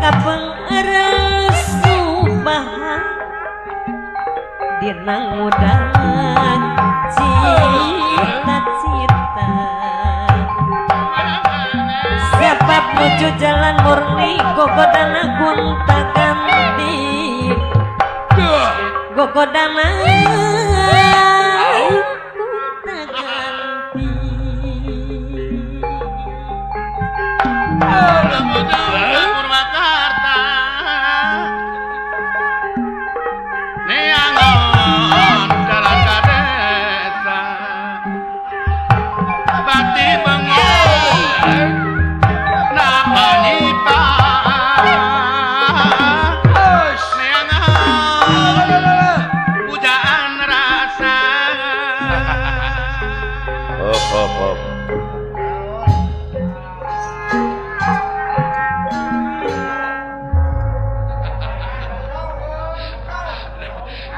kapengeres nubahan dina ngudang cita-cita siapa menuju jalan murni gogodana gunta ganti gogodana gunta ganti Purwakarta neangon jalan ka desa bakti bengi napanita neangon pujaan rasa hop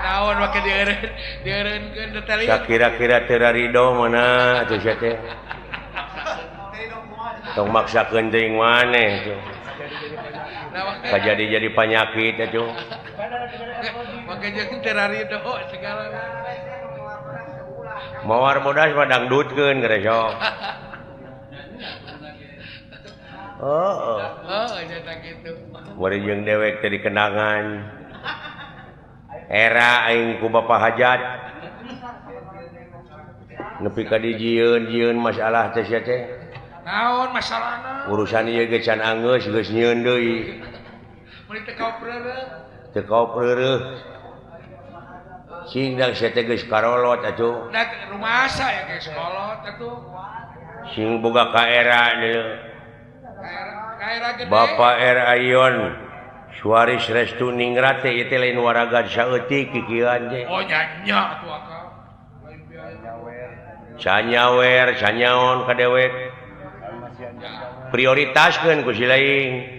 naon make dieureunkeun detali kira-kira terarido mana atuh sia teh tong maksakeun teuing maneh tuh kajadi-jadi penyakit atuh make jeung terarido segala mawar bodas mah dangdutkeun geus sok oh nyata kitu bari jeung dewek teh dikenangan era aing ku bapa hajat nepi ka dijieun masalah teh sia teh naon masalahna urusan ieu ge can angeus geus nyieun deui mun teu kau preureuh teu kau preureuh sing da sia teh geus karolot atuh da rumasa ya geus kolot atuh sing boga ka era deui kaera gede Bapak R Ayon Suaris Restu Ningrat teh ieu teh lain waraga saeutik kikieuan teh oh nyanya atuh akal lain canyawer canyaon ka dewek prioritaskeun ku si lain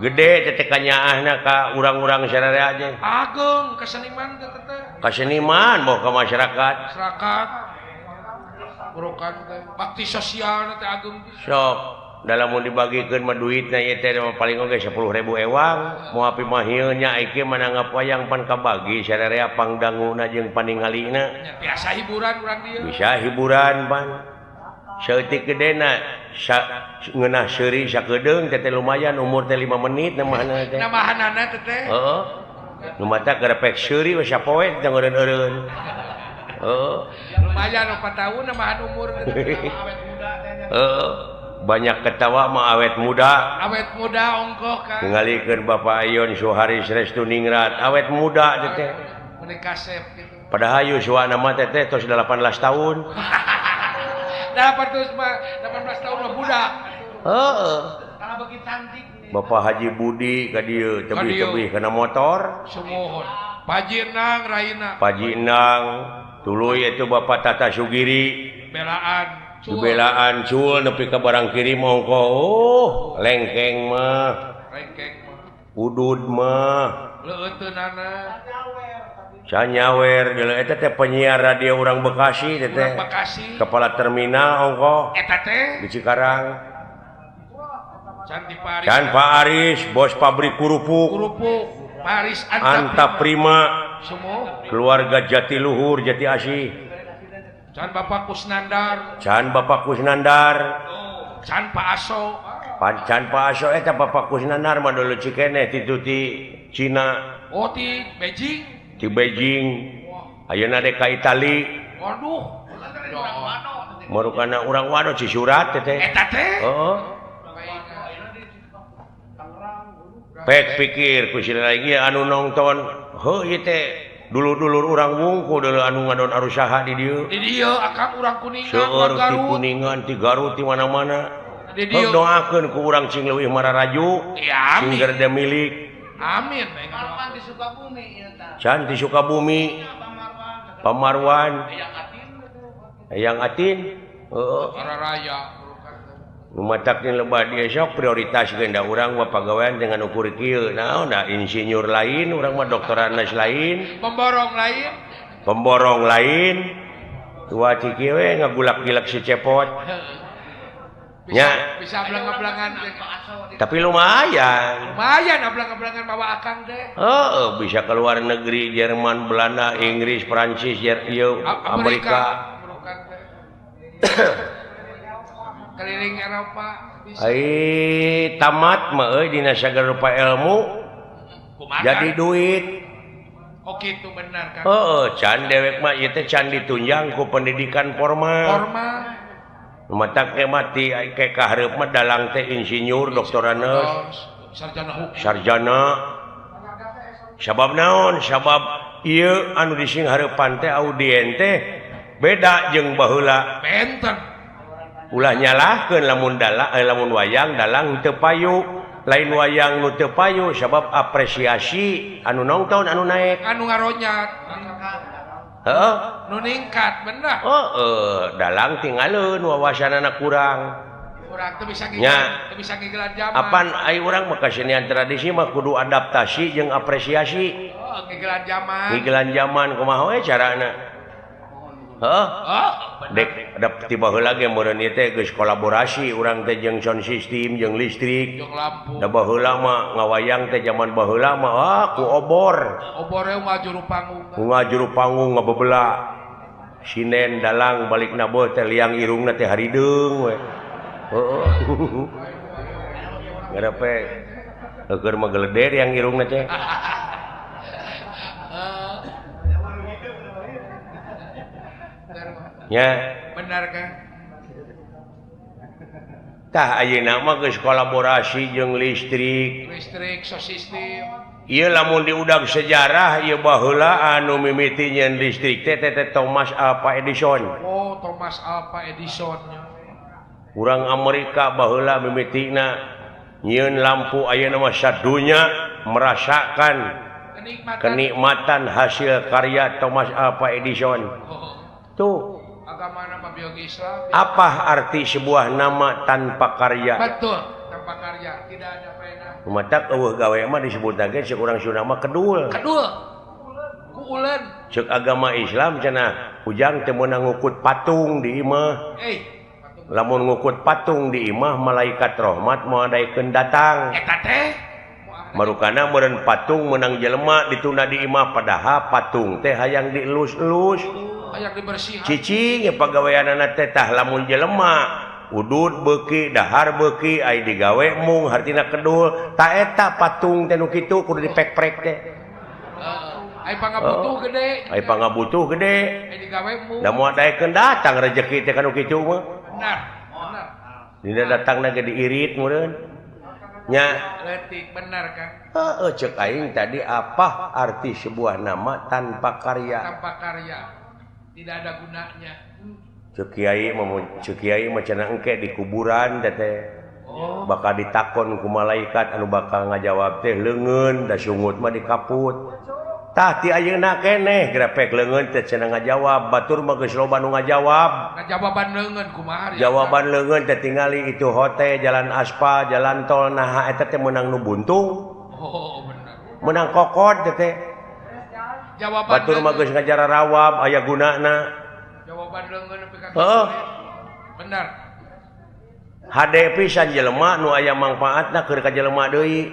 gede teh kanyaahna ka urang-urang sararea teh agung keseniman teh ka seniman boh ka masyarakat masyarakat burukan teh bakti sosial teh agung sok dalam mau dibagikeun mah duitna ieu teh paling oge 10.000 ewang moal api mah ieu nya iki manangap wayang pan kabagi sararea pangdanguna jeung paningalina biasa hiburan urang dieu bisa hiburan pan saeutik gedena ngeunah seuri sakedeung teh lumayan umur teh 5 menit namahna teh namahanana teh heeh nu mata gerepek seuri we sapoe teh ngeureun-eureun heeh lumayan 4 tahun namahan umur teh awet muda teh heeh banyak ketawa mah awet muda ongkoh kan ngalikeun Bapak Ayon Suharis Restu Ningrat awet muda teh menikah kasep gitu padahal hayu suana mah teh tos 18 tahun dapat terus mah 18 tahun mah budak heeh kalau bagi cantik Bapak Haji Budi ka dieu tebih-tebih kana motor sumuhun Pajinang Raina Pajinang tuluy itu Bapak Tata Sugiri belaan belaan cul nepi ka barang kirim ongkoh lengkeng mah udud mah leuteunana canyawer geuleuh eta teh penyiar radio urang Bekasi teh kepala terminal ongkoh eta teh di Cikarang Can Pak Aris bos pabrik kerupuk Paris Anta Prima keluarga Jatiluhur Jati Asih Can Bapak Kusnandar Can Bapak Kusnandar Can Pak Aso Can Pak Aso eta Bapak Kusnandar mah dulu cikene ti Cina oh ti Beijing ti Beijing ayeuna dek ka Itali waduh marukana urang wado Cisurat teh eta teh heeh pek pikir ku sila lagi anu nonton heuh ieu teh dulur-dulur urang wungku dulu anu ngadon arusaha di dieu akang urang Kuningan seueur ti Kuningan ti Garut ti mana-mana doakeun ku urang cing leuwih mararaju ya sing gerde milik amin di Sukabumi can di Sukabumi Pamarwan Hayang Atin heeh raya Numatakkeun lebah dia sok prioritas genda urang mah pagawean dengan ukur kieu naon da insinyur lain urang mah doktoranas lain pemborong lain tua ciki we ngagulak-gilak si cepot bisa ablang-ablangan tapi lumayan ablang-ablangan bawa akang deh. Bisa ke luar negeri Jerman Belanda Inggris Prancis Amerika keliling Eropa bisa. Tamat mah dina sagala rupa ilmu jadi duit. Oh gitu benar kan. Can dewek mah ieu teh can ditunjang ku pendidikan formal. Matak teh mati ke kahareup mah dalang teh insinyur, doktoraneus, sarjana. Sabab naon? Sabab ieu anu dising hareupan teh audien teh beda jeung baheula. Benten. Ulah nyalahkeun lamun wayang dalang teu payu, lain wayang nu teu payu sabab apresiasi anu nongton anu naek, anu ngaronyat. Nu ningkat bener. Dalang tinggalin wawasanana kurang. Kurang teu bisa ngigelan zaman. Apan ai urang mah kasenian tradisi mah kudu adaptasi jeung apresiasi. Ngigelan zaman kumaha we carana? Dek tiba heula ge meureun ieu teh geus kolaborasi urang teh jeung sound system jeung listrik. Jeung lampu. Da baheula mah ngawayang teh zaman baheula mah ku obor. Obore ngajuru panggung. Ngajuru panggung ngabebeula. Sinen dalang balikna beuh teh liang irungna teh harideung we. Ngarepe keur mah geleder yang irungna teh. Benar kan? Tah ayeuna mah geus kolaborasi jeung listrik sound system. Ieu lamun diudag sejarah ieu baheula anu mimiti nyeun listrik teh Thomas Alva Edison. Thomas Alva Edison. Urang Amerika baheula mimitina nyieun lampu ayeuna mah sadunya merasakan kenikmatan hasil karya Thomas Alva Edison. Tuh agama nama biologi Islam. Apa arti sebuah nama tanpa karya? Betul, tanpa karya tidak ada faedah. Matak eueuh gawe mah disebutna ge ceuk urang Sunda mah kedul. Ku uleun. Ceuk agama Islam cenah ujang teu meunang ngukut patung di imah. Lamun ngukut patung di imah malaikat rahmat moal daekeun datang. Eta teh marukana meureun patung meunang jelema dituna di imah padahal patung teh hayang dielus-elus. Hayang dibersihkan. Cicing pagaweanana teh tah lamun jelema udud beuki dahar beuki ai digawe mung hartina kedul ta eta patung teh nu kitu kudu dipek-prek teh. Ai pangabutuh gede. Ai pangabutuh gede. Ai digawe mung. Da moal daekeun datang rezeki teh kanu kitu mah. Benar. Dina datangna ge diirit meureun. Nya leutik benar kan? Ceuk aing tadi apa arti sebuah nama tanpa karya? Tanpa karya. Tidak ada gunanya. Ceuk kiai mah cenah engke di kuburan teh. Bakal ditakon ku malaikat anu bakal ngajawab teh leungeun da sungut mah dikaput. Tah ti ayeuna keneh grepek leungeun teh cenah ngajawab, batur mah geus loba nu ngajawab. Ngajawaban leungeun kumaha? Jawaban leungeun teh tingali itu hote jalan aspal, jalan tol naha eta teh meunang nu buntung. Bener. Meunang kokot teh. Jawaban batur mah geus ngajara rawab aya gunana. Jawaban leungeun nepi ka bener. Hade pisan jelema nu aya mangpaatna keur ka jelema deui.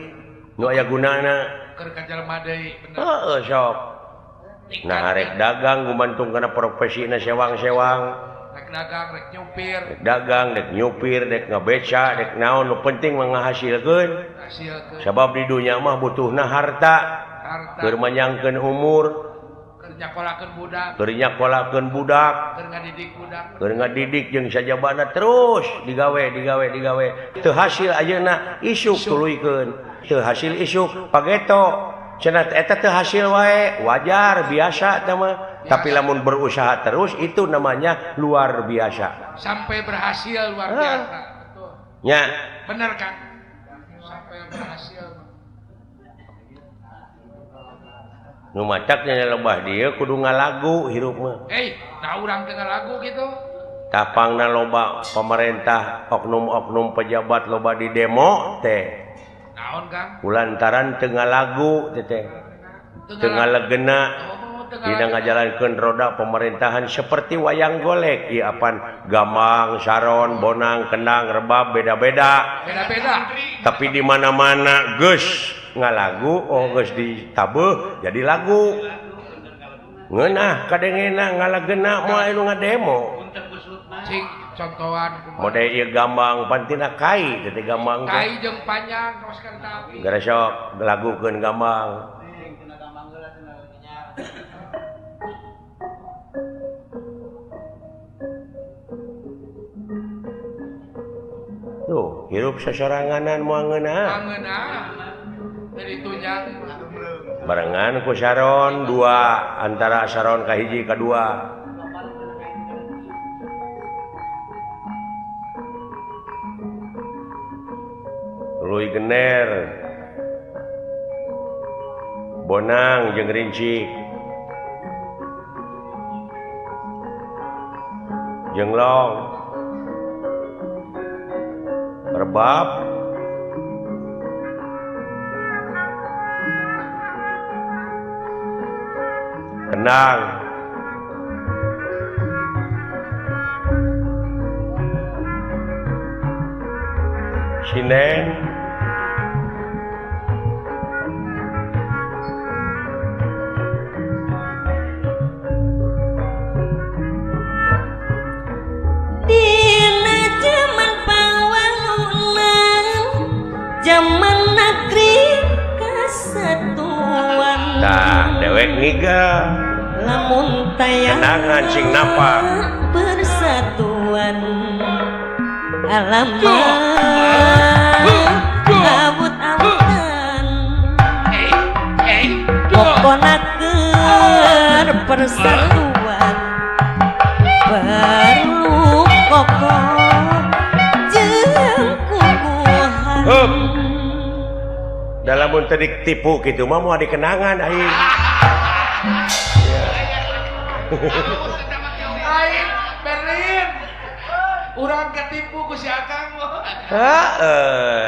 Nu aya gunana keur ka jelema deui bener. Sok. Nah rek dagang gumantung kana profesina sewang-sewang. Rek dagang, rek nyupir. Rek dagang, rek nyupir, rek ngabeca, rek naon nu penting mah ngahasilkeun. Sabab di dunya mah butuhna harta. Keur manyangkeun umur, keur nyakolakeun budak, keur ngadidik jeung sajabana terus digawe. Teu hasil ayeuna isuk tuluykeun, teu hasil isuk pageto. Cenah eta teu hasil wae, wajar biasa teh mah. Tapi lamun berusaha terus itu namanya luar biasa. Sampai berhasil luar biasa. Betul. Nya. Bener kan? Sampai berhasil. Nu macaknya lobah dia kudu ngalagu hirup mah. Nah urang teu ngalagu gitu. Tapangna loba pemerintah oknum-oknum pejabat loba di demo teh. Naon Kang? Kulantaran teu ngalagu teh. Teu ngalegena. dina ngajalankeun roda pemerintahan seperti wayang golek ieu apan Gamang, Saron, Bonang, Kendang, Rebab beda-beda. Tapi di mana-mana geus ngalagu geus ditabeuh jadi lagu. Ngeunah kadengena ngalageuna moal anu ngademo. Cing contohan mode ieu Gambang pantina kai teh Gambang kai jeung panjang kaos tapi gara sok lagukeun Gambang tuh hirup sasoranganan moal ngeunah dari tunjang barengan ku Saron dua antara Saron ka hiji ka dua Tuluy Gener Bonang jeung Rincik Jenglong Rebab Kendang Sinen dina zaman pawangunan zaman negeri kesatuan tah dewek niga lamun tayang kenangan cing napa persatuan alamat abut-abutan pokona keur persatuan perlu kokoh jeung kukuhan dalam tedik tipu gitu mah mau dikenangan aing aing Berlin urang ketipu ku si Akang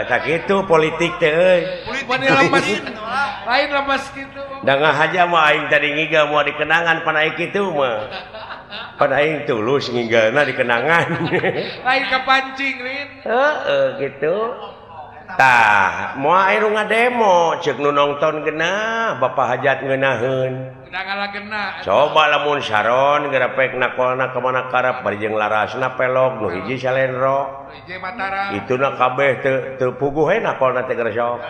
tak gitu politik teh euy lain lemes gitu dangah aja mah aing tadi ngiga mau dikenangan pan aing kitu mah pan aing tulus ngigana dikenangan lain kepancing Rin gitu tah moal anu ngademo ceuk nu nongton geunah Bapak Hajat ngeunaheun kenangala coba lamun Saron gerepek nakolna kemana karep bari jeung larasna pelok nu hiji Salenro hiji Mataram ituna kabeh teu puguh he nakolna teh geresok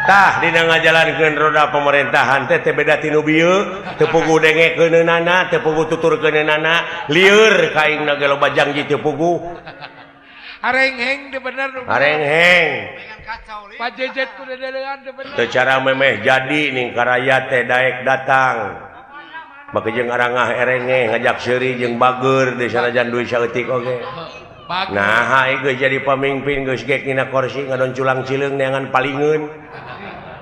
tah dina ngajalankeun roda pemerintahan teh beda tinu bieu teu puguh dengekeunana teu puguh tuturkeunana lieur ka aingna ge loba janji teu puguh arengheng teh bener arengheng pajejet ku dedeungan teh bener teu cara memeh jadi ning karaya teh daek datang make jeung arangah erenge ngajak seuri jeung bager di sanajan duit saeutik oge nah ieu geus jadi pamimpin geus gek dina kursi ngadon culang cileung neangan palingeun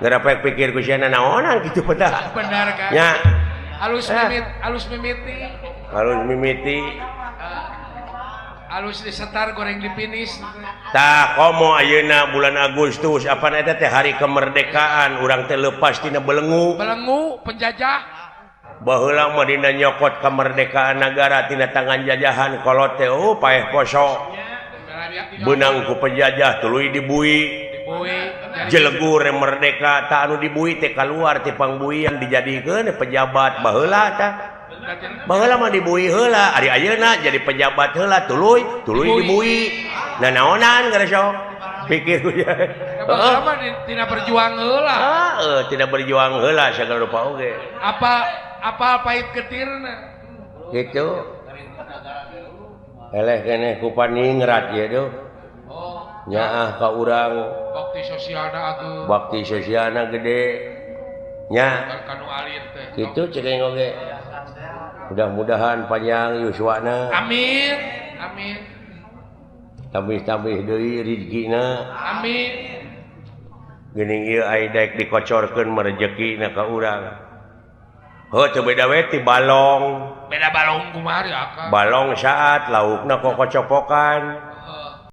ngerapek pikir ku siana naonan kitu pedah bener kan nya alus mimiti alus disetar goreng dipinis tah komo ayeuna bulan Agustus apa eta teh hari kemerdekaan urang teh leupas tina belenggu penjajah baheula mah dina nyokot kemerdekaan negara tina tangan jajahan kolot teh paeh poso beunang ku penjajah tuluy dibui jelegur merdeka tak anu dibui teh keluar ti pangbuian dijadikeun pejabat baheula tah baheula mah dibui heula ari ayeuna jadi pejabat heula tuluy dibui nah naonan geresok pikir ku ya baheula mah tina berjuang heula tidak berjuang heula sagala rupa oge apa pait ketirna gitu eleh keneh ku paningrat ye duh nyaah ka urang bakti sosialna gede nya kanu alit teh kitu ceuk aing oge mudah-mudahan panjang yuswana amin tambih-tambih deui rezekina amin geuning ieu aya daek dikocorkeun merejekina ka urang heuh teu beda we ti balong beda balong kumaha aka balong saat laukna kokocopokan